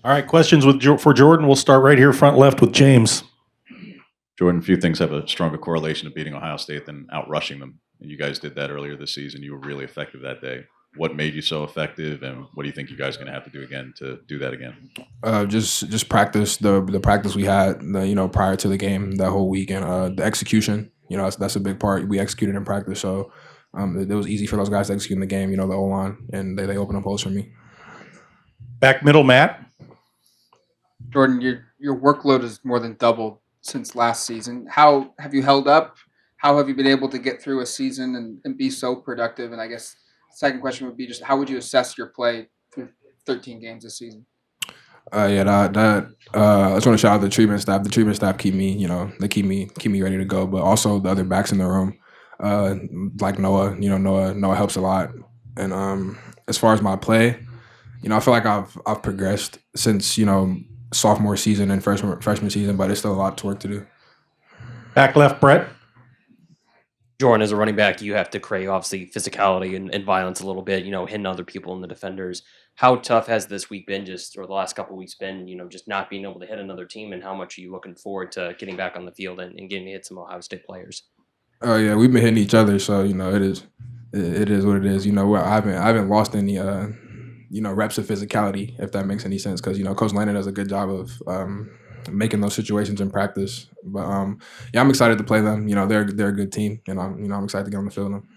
All right, questions for Jordan. We'll start right here, front left with James. Jordan, few things have a stronger correlation of beating Ohio State than outrushing them. And you guys did that earlier this season. You were really effective that day. What made you so effective, and what do you think you guys are going to have to do again to do that again? Just practice the practice we had, prior to the game that whole week, and the execution. That's a big part. We executed in practice, so it was easy for those guys to execute in the game. The O line, and they opened up holes for me. Back middle, Matt. Jordan, your workload has more than doubled since last season. How have you held up? How have you been able to get through a season and be so productive? And I guess the second question would be just how would you assess your play through 13 games this season? I just want to shout out the treatment staff. The treatment staff keep me, they keep me ready to go. But also the other backs in the room, like Noah. Noah helps a lot. And as far as my play, I feel like I've progressed since sophomore season and freshman season, but it's still a lot to work to do. Back left, Brett. Jordan, as a running back, you have to create obviously physicality and violence a little bit, hitting other people and the defenders. How tough has this week been or the last couple of weeks been, just not being able to hit another team, and how much are you looking forward to getting back on the field and getting to hit some Ohio State players? Oh yeah, we've been hitting each other, so it is what it is. I haven't lost any reps of physicality, if that makes any sense, because Coach Landon does a good job of making those situations in practice. But I'm excited to play them. They're a good team, and I'm excited to get on the field with them.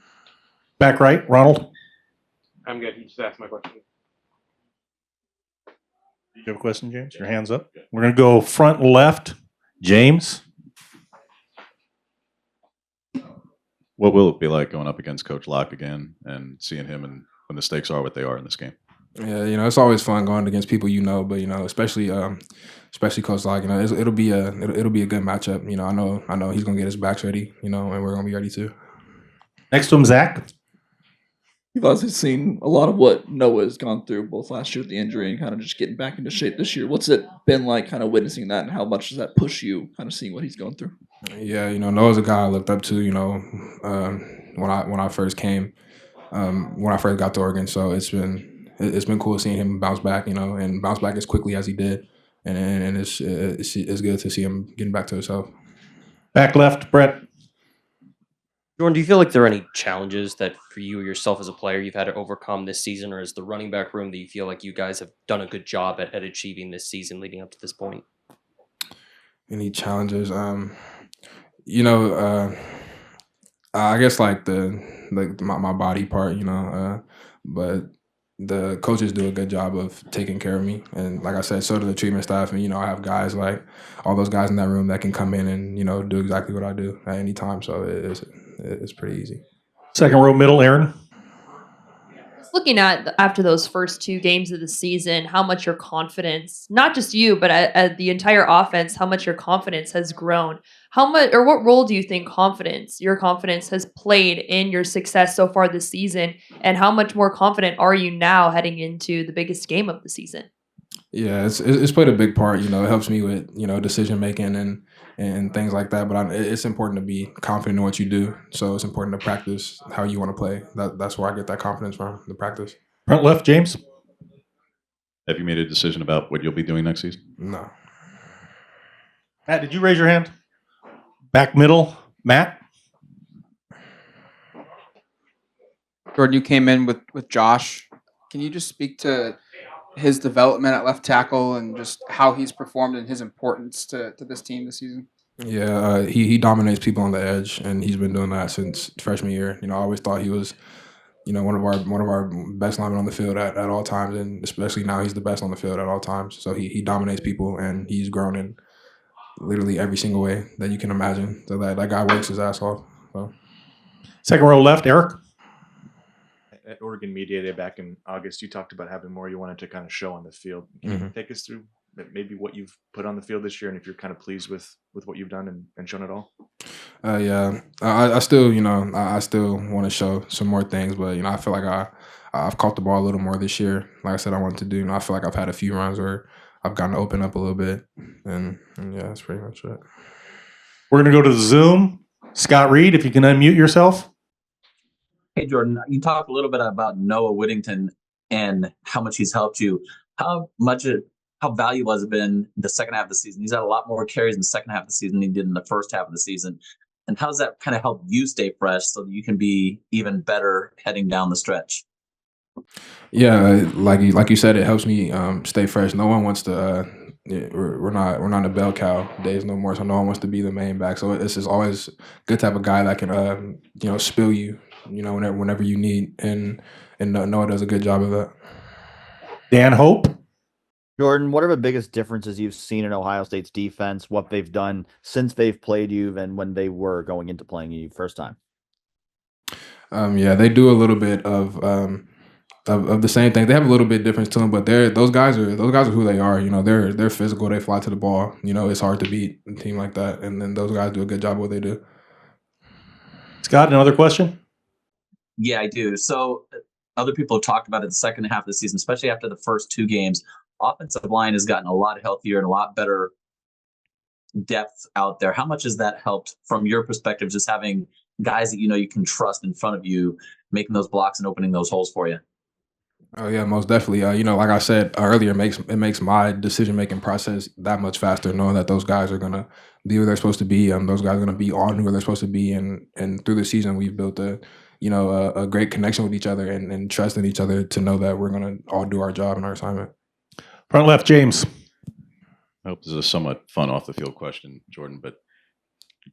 Back right, Ronald. I'm good. You just asked my question. You have a question, James? Your hand's up. We're going to go front left, James. What will it be like going up against Coach Locke again and seeing him and when the stakes are what they are in this game? Yeah, it's always fun going against people but especially Coach Locke. It'll be a good matchup. I know he's gonna get his backs ready. And we're gonna be ready too. Next to him, Zach. You've obviously seen a lot of what Noah's gone through, both last year with the injury and kind of just getting back into shape this year. What's it been like kind of witnessing that, and how much does that push you kind of seeing what he's going through? Yeah, Noah's a guy I looked up to, when I first came, when I first got to Oregon. So it's been cool seeing him bounce back, and bounce back as quickly as he did. And it's good to see him getting back to himself. Back left, Brett. Jordan, do you feel like there are any challenges that for you or yourself as a player you've had to overcome this season, or is the running back room that you feel like you guys have done a good job at achieving this season leading up to this point? Any challenges? I guess like my body part, but the coaches do a good job of taking care of me, and like I said, so do the treatment staff. And I have guys like all those guys in that room that can come in and do exactly what I do at any time. So it's pretty easy. Second row, middle, Aaron. Looking at after those first 2 games of the season, how much your confidence, not just you, but at the entire offense, how much your confidence has grown. How much, or what role do you think your confidence has played in your success so far this season? And how much more confident are you now heading into the biggest game of the season? Yeah, it's played a big part. It helps me with decision making and things like that. But it's important to be confident in what you do. So it's important to practice how you want to play. That's where I get that confidence from, the practice. Front left, James. Have you made a decision about what you'll be doing next season? No. Matt, did you raise your hand? Back middle, Matt. Jordan, you came in with Josh. Can you just speak to his development at left tackle and just how he's performed and his importance to this team this season? Yeah, he dominates people on the edge, and he's been doing that since freshman year. I always thought he was, one of our best linemen on the field at all times, and especially now he's the best on the field at all times. So he dominates people, and he's grown in literally every single way that you can imagine. So that guy works his ass off. So. Second row left, Eric. At Oregon Media Day back in August, you talked about having more you wanted to kind of show on the field. Can you take us through maybe what you've put on the field this year, and if you're kind of pleased with what you've done and shown it all? Yeah, I still, I still want to show some more things, but I feel like I've caught the ball a little more this year. Like I said, I wanted to do. I feel like I've had a few runs where I've gotten to open up a little bit, and yeah, that's pretty much it. We're gonna go to Zoom. Scott Reed, if you can unmute yourself. Hey, Jordan, you talked a little bit about Noah Whittington and how much he's helped you. How how valuable has it been the second half of the season? He's had a lot more carries in the second half of the season than he did in the first half of the season. And how does that kind of help you stay fresh so that you can be even better heading down the stretch? Yeah, like you said, it helps me stay fresh. No one wants to. We're not a bell cow days no more. So no one wants to be the main back. So it's just always good to have a guy that can spill you whenever you need, and Noah does a good job of that. Dan Hope. Jordan, what are the biggest differences you've seen in Ohio State's defense, what they've done since they've played you and when they were going into playing you first time? Yeah, they do a little bit of the same thing. They have a little bit difference to them, but those guys are who they are. They're physical. They fly to the ball. It's hard to beat a team like that, and then those guys do a good job of what they do. Scott, another question? Yeah, I do. So other people have talked about it the second half of the season, especially after the first 2 games. Offensive line has gotten a lot healthier and a lot better depth out there. How much has that helped from your perspective, just having guys that you can trust in front of you, making those blocks and opening those holes for you? Oh yeah, most definitely. Like I said earlier, it makes my decision making process that much faster, knowing that those guys are gonna be where they're supposed to be. Those guys are gonna be on where they're supposed to be, and through the season, we've built a great connection with each other and trust in each other to know that we're gonna all do our job and our assignment. Front left, James. I hope this is a somewhat fun off the field question, Jordan, but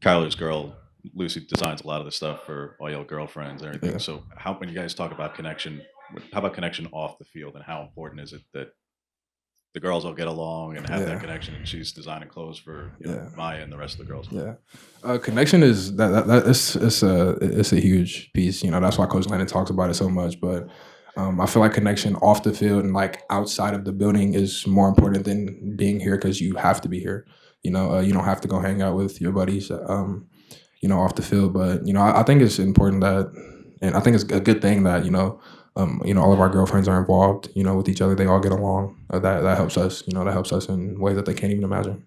Kyler's girl, Lucy, designs a lot of the stuff for all your girlfriends and everything. Yeah. So when you guys talk about connection, how about connection off the field, and how important is it that the girls all get along and have that connection, and she's designing clothes for Maya and the rest of the girls? Yeah, connection is it's a huge piece. That's why Coach Landon talks about it so much. But I feel like connection off the field and like outside of the building is more important than being here, because you have to be here. You don't have to go hang out with your buddies, off the field. But I think it's important that, and I think it's a good thing that all of our girlfriends are involved. With each other, they all get along. That helps us. That helps us in ways that they can't even imagine.